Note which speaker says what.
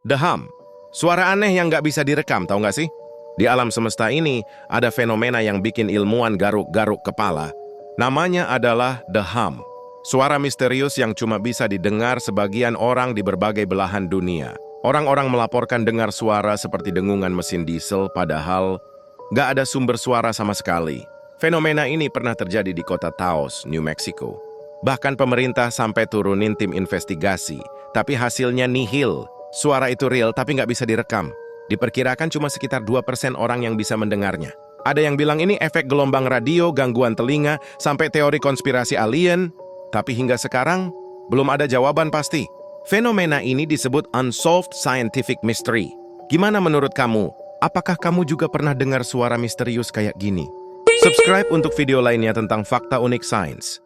Speaker 1: The Hum. Suara aneh yang nggak bisa direkam, tahu nggak sih? Di alam semesta ini, ada fenomena yang bikin ilmuwan garuk-garuk kepala. Namanya adalah The Hum. Suara misterius yang cuma bisa didengar sebagian orang di berbagai belahan dunia. Orang-orang melaporkan dengar suara seperti dengungan mesin diesel, padahal nggak ada sumber suara sama sekali. Fenomena ini pernah terjadi di kota Taos, New Mexico. Bahkan pemerintah sampai turunin tim investigasi, tapi hasilnya nihil. Suara itu real tapi nggak bisa direkam. Diperkirakan cuma sekitar 2% orang yang bisa mendengarnya. Ada yang bilang ini efek gelombang radio, gangguan telinga, sampai teori konspirasi alien. Tapi hingga sekarang, belum ada jawaban pasti. Fenomena ini disebut Unsolved Scientific Mystery. Gimana menurut kamu? Apakah kamu juga pernah dengar suara misterius kayak gini? Subscribe untuk video lainnya tentang fakta unik sains.